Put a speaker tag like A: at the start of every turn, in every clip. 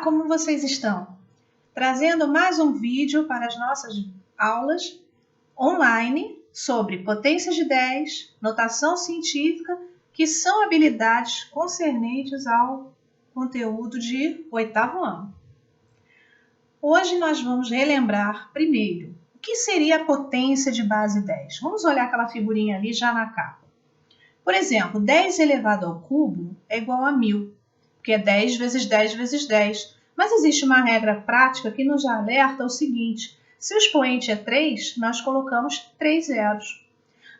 A: como vocês estão? Trazendo mais um vídeo para as nossas aulas online sobre potências de 10, notação científica, que são habilidades concernentes ao conteúdo de 8º ano. Hoje nós vamos relembrar primeiro o que seria a potência de base 10. Vamos olhar aquela figurinha ali já na capa. Por exemplo, 10 elevado ao cubo é igual a 1000, porque é 10 vezes 10 vezes 10. Mas existe uma regra prática que nos alerta o seguinte: se o expoente é 3, nós colocamos 3 zeros.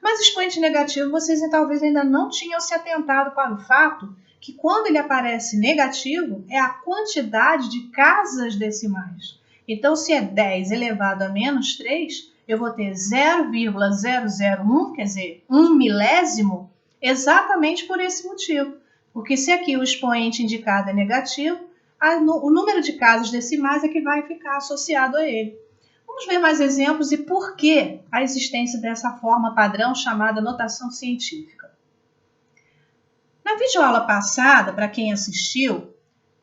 A: Mas o expoente negativo, vocês talvez ainda não tinham se atentado para o fato que quando ele aparece negativo, é a quantidade de casas decimais. Então, se é 10 elevado a menos 3, eu vou ter 0,001, quer dizer, 1 milésimo, exatamente por esse motivo. Porque se aqui o expoente indicado é negativo, o número de casas decimais é que vai ficar associado a ele. Vamos ver mais exemplos e por que a existência dessa forma padrão chamada notação científica. Na videoaula passada, para quem assistiu,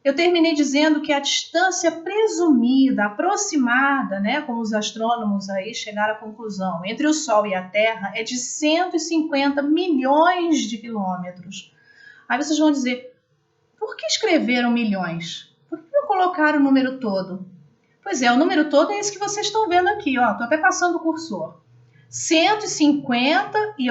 A: eu terminei dizendo que a distância presumida, aproximada, como os astrônomos aí chegaram à conclusão, entre o Sol e a Terra é de 150 milhões de quilômetros. Aí vocês vão dizer, por que escreveram milhões? Por que não colocaram o número todo? Pois é, o número todo é esse que vocês estão vendo aqui, ó. Estou até passando o cursor. 150 e,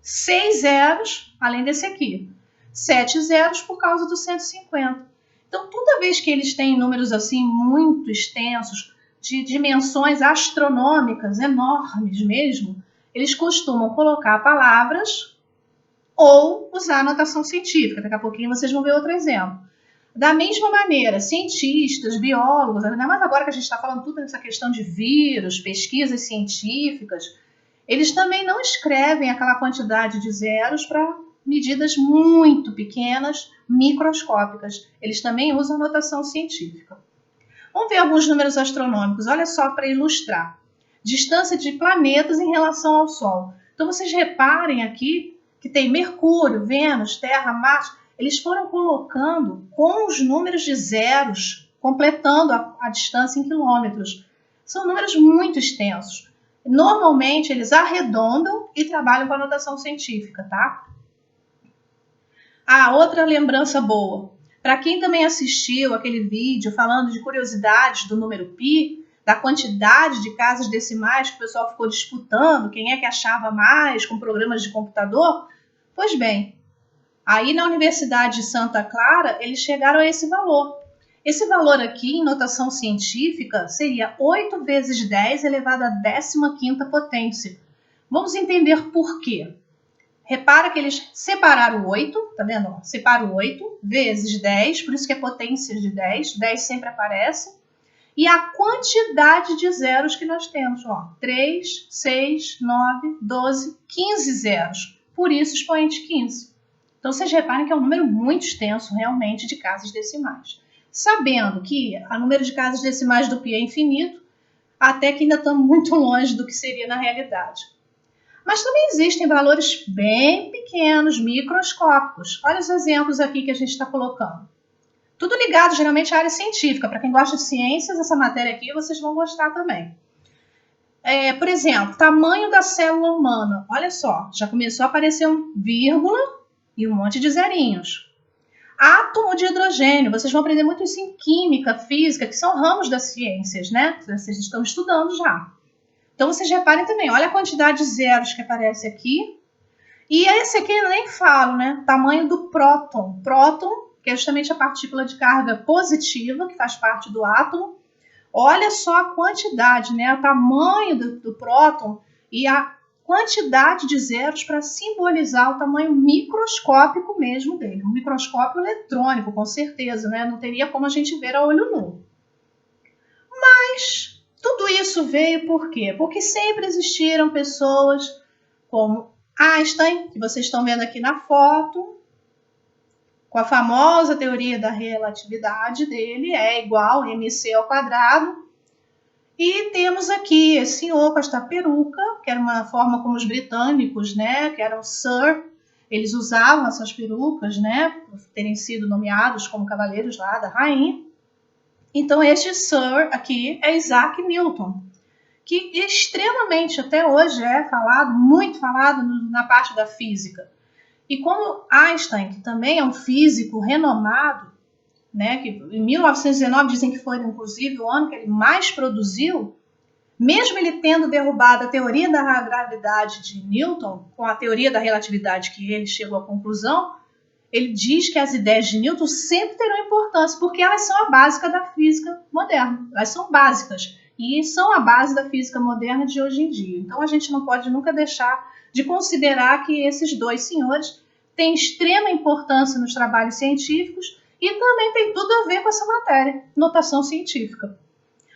A: 6 zeros, além desse aqui. 7 zeros por causa do 150. Então, toda vez que eles têm números assim muito extensos, de dimensões astronômicas, enormes mesmo, eles costumam colocar palavras ou usar a notação científica. Daqui a pouquinho vocês vão ver outro exemplo. Da mesma maneira, cientistas, biólogos, ainda mais agora que a gente está falando tudo nessa questão de vírus, pesquisas científicas, eles também não escrevem aquela quantidade de zeros para medidas muito pequenas, microscópicas. Eles também usam notação científica. Vamos ver alguns números astronômicos, olha só para ilustrar. Distância de planetas em relação ao Sol. Então vocês reparem aqui que tem Mercúrio, Vênus, Terra, Marte, eles foram colocando com os números de zeros, completando a distância em quilômetros. São números muito extensos. Normalmente, eles arredondam e trabalham com a notação científica, tá? Outra lembrança boa. Para quem também assistiu aquele vídeo falando de curiosidades do número π, da quantidade de casas decimais que o pessoal ficou disputando, quem é que achava mais com programas de computador, pois bem, aí na Universidade de Santa Clara, eles chegaram a esse valor. Esse valor aqui, em notação científica, seria 8 vezes 10 elevado à 15ª potência. Vamos entender por quê. Repara que eles separaram o 8, tá vendo? Separa o 8 vezes 10, por isso que é potência de 10. 10 sempre aparece. E a quantidade de zeros que nós temos, 3, 6, 9, 12, 15 zeros. Por isso, expoente 15. Então, vocês reparem que é um número muito extenso, realmente, de casas decimais. Sabendo que o número de casas decimais do π é infinito, até que ainda estamos muito longe do que seria na realidade. Mas também existem valores bem pequenos, microscópicos. Olha os exemplos aqui que a gente está colocando. Tudo ligado, geralmente, à área científica. Para quem gosta de ciências, essa matéria aqui vocês vão gostar também. Por exemplo, tamanho da célula humana. Olha só, já começou a aparecer um vírgula e um monte de zerinhos. Átomo de hidrogênio. Vocês vão aprender muito isso em química, física, que são ramos das ciências, né? Vocês estão estudando já. Então, vocês reparem também. Olha a quantidade de zeros que aparece aqui. E esse aqui eu nem falo, né? Tamanho do próton. Próton, que é justamente a partícula de carga positiva, que faz parte do átomo. Olha só a quantidade, né? O tamanho do próton e a quantidade de zeros para simbolizar o tamanho microscópico mesmo dele. Um microscópio eletrônico, com certeza, né? Não teria como a gente ver a olho nu. Mas tudo isso veio por quê? Porque sempre existiram pessoas como Einstein, que vocês estão vendo aqui na foto, com a famosa teoria da relatividade dele, é igual a mc ao quadrado. E temos aqui esse senhor com esta peruca, que era uma forma como os britânicos, né, que eram Sir, Eles usavam essas perucas, né, por terem sido nomeados como cavaleiros lá da rainha. Então, este Sir aqui é Isaac Newton, que extremamente, até hoje, é falado, muito falado na parte da física. E como Einstein, que também é um físico renomado, né, que em 1919 dizem que foi, inclusive, o ano que ele mais produziu, mesmo ele tendo derrubado a teoria da gravidade de Newton, com a teoria da relatividade que ele chegou à conclusão, ele diz que as ideias de Newton sempre terão importância, porque elas são a básica da física moderna. Elas são básicas e são a base da física moderna de hoje em dia. Então, a gente não pode nunca deixar de considerar que esses dois senhores têm extrema importância nos trabalhos científicos e também tem tudo a ver com essa matéria, notação científica.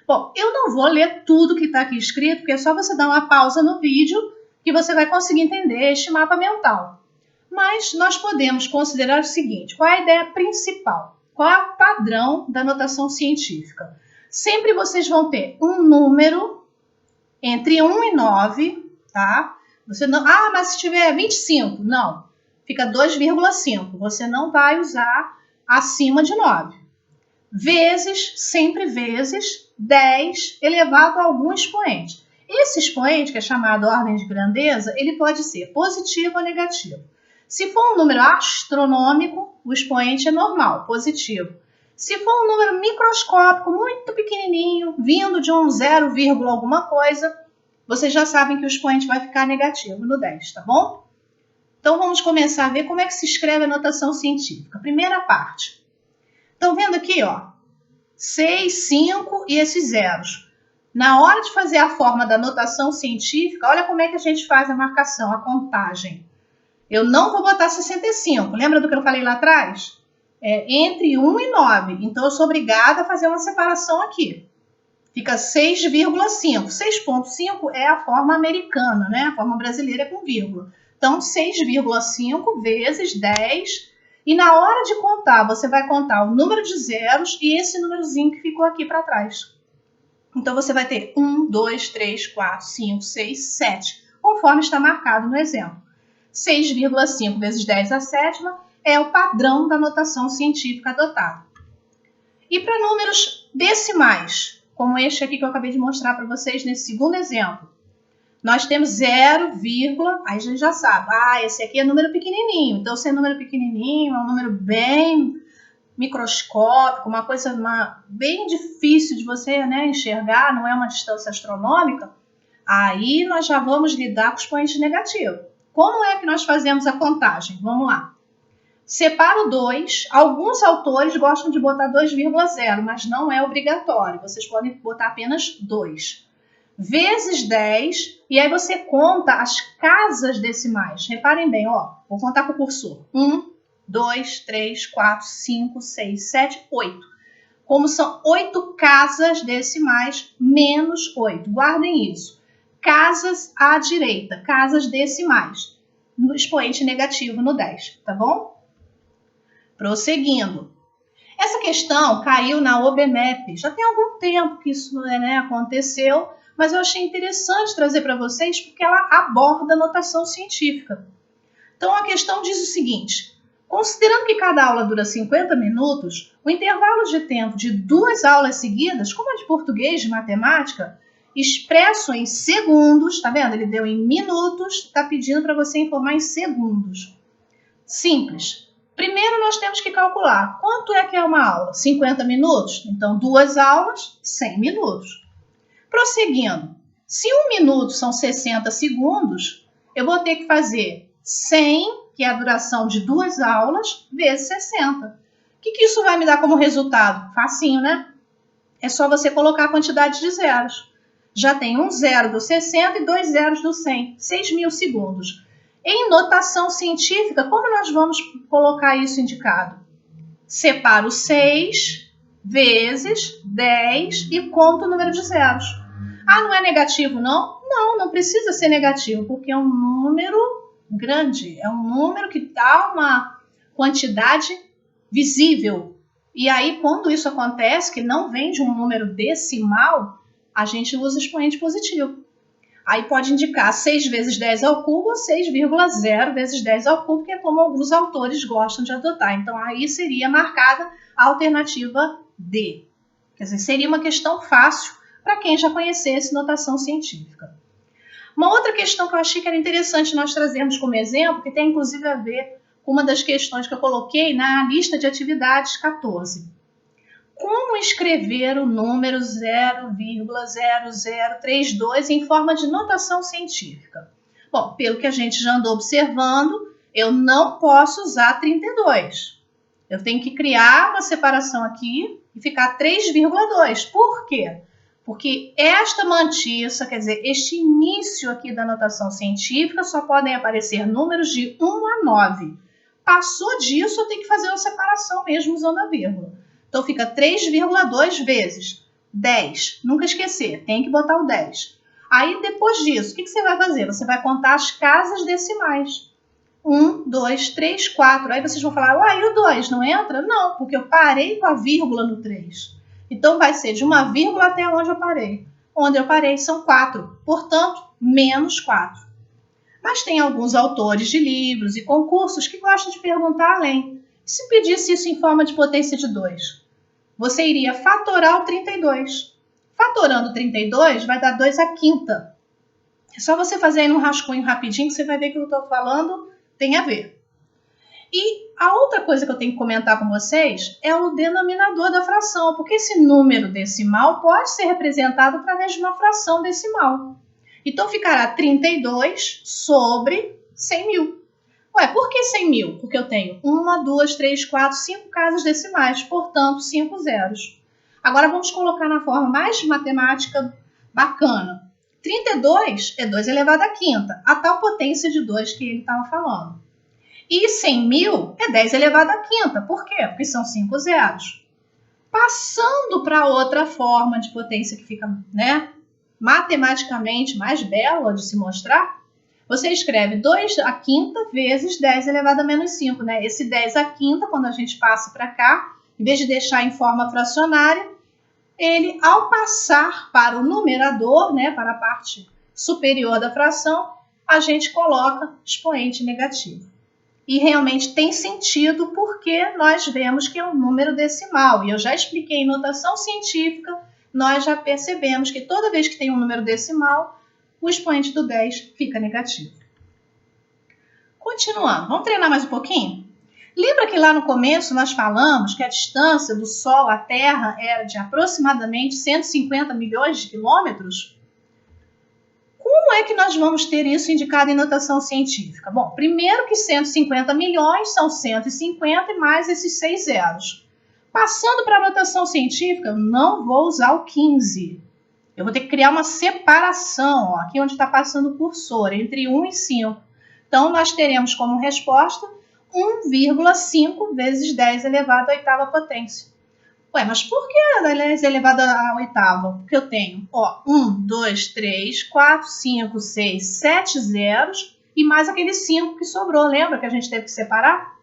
A: Bom, eu não vou ler tudo que está aqui escrito, porque é só você dar uma pausa no vídeo que você vai conseguir entender este mapa mental. Mas nós podemos considerar o seguinte: qual é a ideia principal? Qual é o padrão da notação científica? Sempre vocês vão ter um número entre 1 e 9, tá? Você não, mas se tiver 25, não. Fica 2,5. Você não vai usar acima de 9. Vezes, sempre vezes, 10 elevado a algum expoente. Esse expoente, que é chamado ordem de grandeza, ele pode ser positivo ou negativo. Se for um número astronômico, o expoente é normal, positivo. Se for um número microscópico, muito pequenininho, vindo de um 0, alguma coisa, vocês já sabem que o expoente vai ficar negativo no 10, tá bom? Então vamos começar a ver como é que se escreve a notação científica. Primeira parte. Estão vendo aqui, ó, 6, 5 e esses zeros. Na hora de fazer a forma da notação científica, olha como é que a gente faz a marcação, a contagem. Eu não vou botar 65. Lembra do que eu falei lá atrás? É entre 1 e 9. Então, eu sou obrigada a fazer uma separação aqui. Fica 6,5. 6,5 é a forma americana, né? A forma brasileira é com vírgula. Então, 6,5 vezes 10. E na hora de contar, você vai contar o número de zeros e esse númerozinho que ficou aqui para trás. Então, você vai ter 1, 2, 3, 4, 5, 6, 7, conforme está marcado no exemplo. 6,5 vezes 10 à sétima é o padrão da notação científica adotada. E para números decimais, como este aqui que eu acabei de mostrar para vocês nesse segundo exemplo, nós temos 0, aí a gente já sabe, esse aqui é número pequenininho. Então, se é número pequenininho, é um número bem microscópico, uma coisa bem difícil de você, né, enxergar, não é uma distância astronômica, aí nós já vamos lidar com os expoentes negativos. Como é que nós fazemos a contagem? Vamos lá. Separo 2. Alguns autores gostam de botar 2,0, mas não é obrigatório. Vocês podem botar apenas 2. Vezes 10, e aí você conta as casas decimais. Reparem bem, ó, vou contar com o cursor. 1, 2, 3, 4, 5, 6, 7, 8. Como são 8 casas decimais menos 8. Guardem isso. Casas à direita, casas decimais, no expoente negativo no 10, tá bom? Prosseguindo. Essa questão caiu na OBMEP. Já tem algum tempo que isso, né, aconteceu, mas eu achei interessante trazer para vocês porque ela aborda a notação científica. Então, a questão diz o seguinte: considerando que cada aula dura 50 minutos, o intervalo de tempo de 2 aulas seguidas, como a de português e de matemática, expresso em segundos, tá vendo? Ele deu em minutos, está pedindo para você informar em segundos. Simples. Primeiro nós temos que calcular quanto é que é uma aula. 50 minutos? Então, 2 aulas, 100 minutos. Prosseguindo. Se 1 minuto são 60 segundos, eu vou ter que fazer 100, que é a duração de 2 aulas, vezes 60. O que isso vai me dar como resultado? Facinho, né? É só você colocar a quantidade de zeros. Já tem um zero do 60 e 2 zeros do 100. 6.000 segundos. Em notação científica, como nós vamos colocar isso indicado? Separo 6 vezes 10 e conto o número de zeros. Não é negativo, não? Não precisa ser negativo, porque é um número grande. É um número que dá uma quantidade visível. E aí, quando isso acontece, que não vem de um número decimal, a gente usa expoente positivo. Aí pode indicar 6 vezes 10 ao cubo ou 6,0 vezes 10 ao cubo, que é como alguns autores gostam de adotar. Então, aí seria marcada a alternativa D. Quer dizer, seria uma questão fácil para quem já conhecesse notação científica. Uma outra questão que eu achei que era interessante nós trazermos como exemplo, que tem inclusive a ver com uma das questões que eu coloquei na lista de atividades 14. Como escrever o número 0,0032 em forma de notação científica? Bom, pelo que a gente já andou observando, eu não posso usar 32. Eu tenho que criar uma separação aqui e ficar 3,2. Por quê? Porque esta mantiça, quer dizer, este início aqui da notação científica, só podem aparecer números de 1 a 9. Passou disso, eu tenho que fazer uma separação mesmo usando a vírgula. Então, fica 3,2 vezes 10. Nunca esquecer, tem que botar o 10. Aí, depois disso, o que você vai fazer? Você vai contar as casas decimais. 1, 2, 3, 4. Aí vocês vão falar, uai, e o 2 não entra? Não, porque eu parei com a vírgula no 3. Então, vai ser de uma vírgula até onde eu parei. Onde eu parei são 4. Portanto, menos 4. Mas tem alguns autores de livros e concursos que gostam de perguntar além. Se pedisse isso em forma de potência de 2, você iria fatorar o 32. Fatorando 32 vai dar 2 à quinta. É só você fazer aí num rascunho rapidinho que você vai ver que o que eu estou falando tem a ver. E a outra coisa que eu tenho que comentar com vocês é o denominador da fração, porque esse número decimal pode ser representado através de uma fração decimal. Então ficará 32 sobre 100 mil. Ué, por que 100 mil? Porque eu tenho 1, 2, 3, 4, 5 casas decimais, portanto 5 zeros. Agora vamos colocar na forma mais matemática bacana. 32 é 2 elevado à quinta, a tal potência de 2 que ele estava falando. E 100 mil é 10 elevado à quinta. Por quê? Porque são 5 zeros. Passando para outra forma de potência que fica, matematicamente mais bela de se mostrar, você escreve 2 à quinta vezes 10 elevado a menos 5. Esse 10 à quinta, quando a gente passa para cá, em vez de deixar em forma fracionária, ele, ao passar para o numerador, para a parte superior da fração, a gente coloca expoente negativo. E realmente tem sentido porque nós vemos que é um número decimal. E eu já expliquei em notação científica, nós já percebemos que toda vez que tem um número decimal, o expoente do 10 fica negativo. Continuando, vamos treinar mais um pouquinho? Lembra que lá no começo nós falamos que a distância do Sol à Terra era de aproximadamente 150 milhões de quilômetros? Como é que nós vamos ter isso indicado em notação científica? Bom, primeiro que 150 milhões são 150 e mais esses 6 zeros. Passando para a notação científica, eu não vou usar o 15. Eu vou ter que criar uma separação, aqui onde está passando o cursor, entre 1 e 5. Então, nós teremos como resposta 1,5 vezes 10 elevado à oitava potência. Ué, mas por que 10 elevado à oitava? Porque eu tenho 1, 2, 3, 4, 5, 6, 7 zeros e mais aquele 5 que sobrou. Lembra que a gente teve que separar?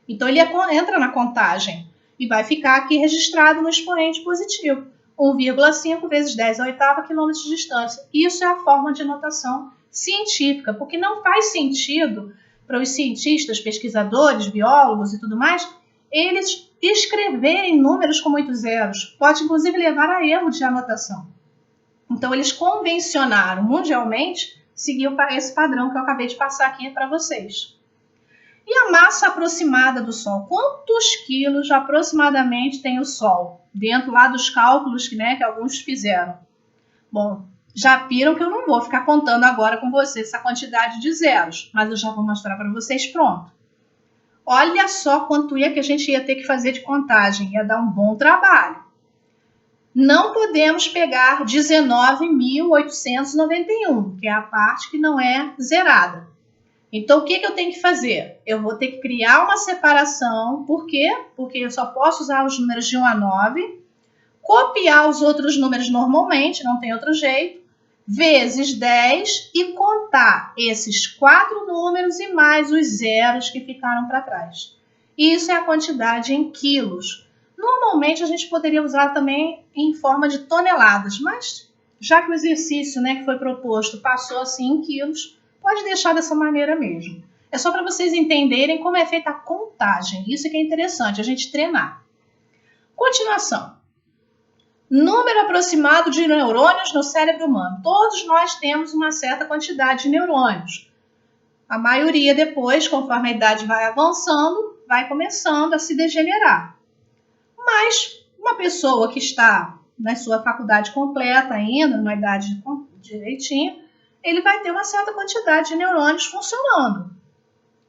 A: Então, ele entra na contagem e vai ficar aqui registrado no expoente positivo. 1,5 vezes 10 à oitava quilômetros de distância. Isso é a forma de notação científica, porque não faz sentido para os cientistas, pesquisadores, biólogos e tudo mais, eles escreverem números com muitos zeros. Pode, inclusive, levar a erro de anotação. Então, eles convencionaram mundialmente seguir esse padrão que eu acabei de passar aqui para vocês. E a massa aproximada do Sol? Quantos quilos aproximadamente tem o Sol? Dentro lá dos cálculos que alguns fizeram. Bom, já viram que eu não vou ficar contando agora com vocês essa quantidade de zeros, mas eu já vou mostrar para vocês pronto. Olha só quanto que a gente ia ter que fazer de contagem, ia dar um bom trabalho. Não podemos pegar 19.891, que é a parte que não é zerada. Então, o que eu tenho que fazer? Eu vou ter que criar uma separação. Por quê? Porque eu só posso usar os números de 1 a 9, copiar os outros números normalmente, não tem outro jeito, vezes 10 e contar esses 4 números e mais os zeros que ficaram para trás. Isso é a quantidade em quilos. Normalmente, a gente poderia usar também em forma de toneladas, mas já que o exercício, né, que foi proposto passou assim em quilos, pode deixar dessa maneira mesmo. É só para vocês entenderem como é feita a contagem. Isso que é interessante, a gente treinar. Continuação. Número aproximado de neurônios no cérebro humano. Todos nós temos uma certa quantidade de neurônios. A maioria depois, conforme a idade vai avançando, vai começando a se degenerar. Mas uma pessoa que está na sua faculdade completa ainda, numa idade direitinho, ele vai ter uma certa quantidade de neurônios funcionando.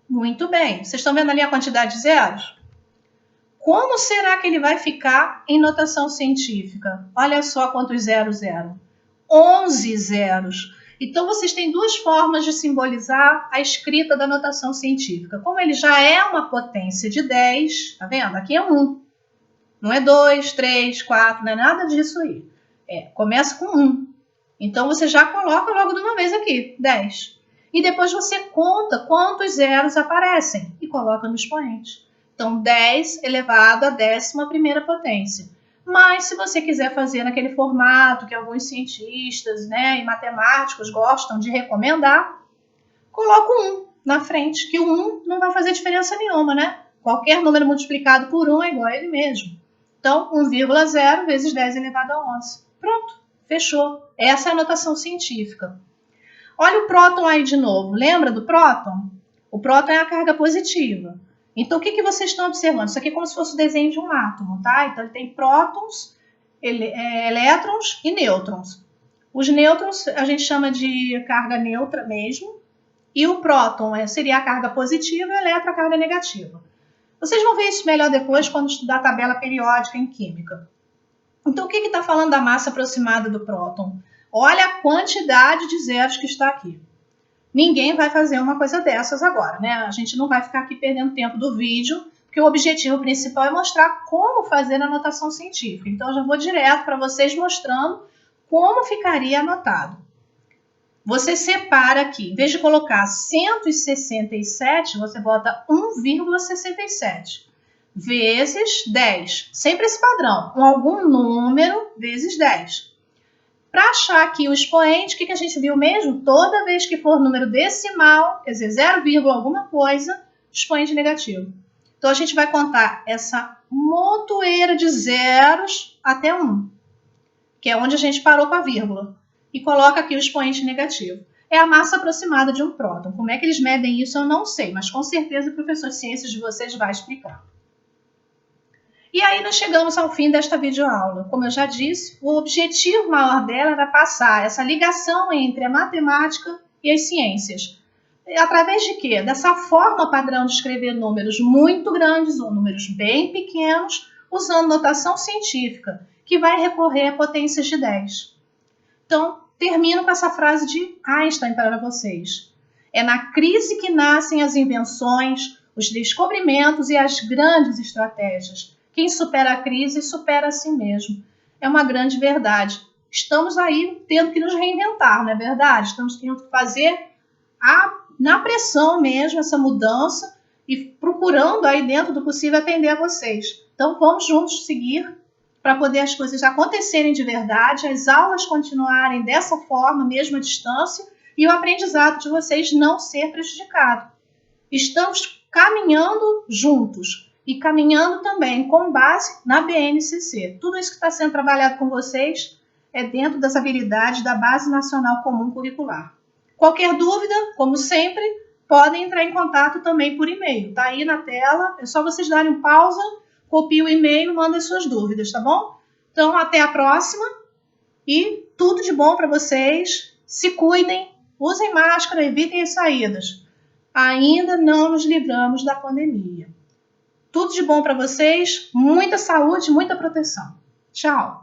A: Muito bem. Vocês estão vendo ali a quantidade de zeros? Como será que ele vai ficar em notação científica? Olha só quantos zeros eram. 11 zeros. Então, vocês têm duas formas de simbolizar a escrita da notação científica. Como ele já é uma potência de 10, tá vendo? Aqui é 1. Não é 2, 3, 4, não é nada disso aí. Começa com 1. Então, você já coloca logo de uma vez aqui, 10. E depois você conta quantos zeros aparecem e coloca no expoente. Então, 10 elevado à 11ª potência. Mas, se você quiser fazer naquele formato que alguns cientistas, né, e matemáticos gostam de recomendar, coloca o 1 na frente, que o 1 não vai fazer diferença nenhuma, né? Qualquer número multiplicado por 1 é igual a ele mesmo. Então, 1,0 vezes 10 elevado a 11. Pronto, fechou. Essa é a notação científica. Olha o próton aí de novo. Lembra do próton? O próton é a carga positiva. Então, o que vocês estão observando? Isso aqui é como se fosse o desenho de um átomo, tá? Então, ele tem prótons, elétrons e nêutrons. Os nêutrons a gente chama de carga neutra mesmo. E o próton seria a carga positiva e o elétron a carga negativa. Vocês vão ver isso melhor depois quando estudar a tabela periódica em química. Então, o que está falando da massa aproximada do próton? Olha a quantidade de zeros que está aqui. Ninguém vai fazer uma coisa dessas agora, né? A gente não vai ficar aqui perdendo tempo do vídeo, porque o objetivo principal é mostrar como fazer a anotação científica. Então, eu já vou direto para vocês mostrando como ficaria anotado. Você separa aqui, em vez de colocar 167, você bota 1,67 vezes 10. Sempre esse padrão, com algum número vezes 10. Para achar aqui o expoente, o que a gente viu mesmo? Toda vez que for número decimal, quer dizer, 0, alguma coisa, expoente negativo. Então, a gente vai contar essa montoeira de zeros até 1, que é onde a gente parou com a vírgula. E coloca aqui o expoente negativo. É a massa aproximada de um próton. Como é que eles medem isso, eu não sei, mas com certeza o professor de ciências de vocês vai explicar. E aí nós chegamos ao fim desta videoaula. Como eu já disse, o objetivo maior dela era passar essa ligação entre a matemática e as ciências. Através de quê? Dessa forma padrão de escrever números muito grandes ou números bem pequenos, usando notação científica, que vai recorrer a potências de 10. Então, termino com essa frase de Einstein para vocês. É na crise que nascem as invenções, os descobrimentos e as grandes estratégias. Quem supera a crise, supera a si mesmo. É uma grande verdade. Estamos aí tendo que nos reinventar, não é verdade? Estamos tendo que fazer na pressão mesmo essa mudança e procurando aí dentro do possível atender a vocês. Então, vamos juntos seguir para poder as coisas acontecerem de verdade, as aulas continuarem dessa forma, mesmo à distância, e o aprendizado de vocês não ser prejudicado. Estamos caminhando juntos e caminhando também com base na BNCC. Tudo isso que está sendo trabalhado com vocês é dentro das habilidades da Base Nacional Comum Curricular. Qualquer dúvida, como sempre, podem entrar em contato também por e-mail. Está aí na tela, é só vocês darem um pausa, copie o e-mail e mandem suas dúvidas, tá bom? Então, até a próxima e tudo de bom para vocês. Se cuidem, usem máscara, evitem as saídas. Ainda não nos livramos da pandemia. Tudo de bom para vocês, muita saúde, muita proteção. Tchau!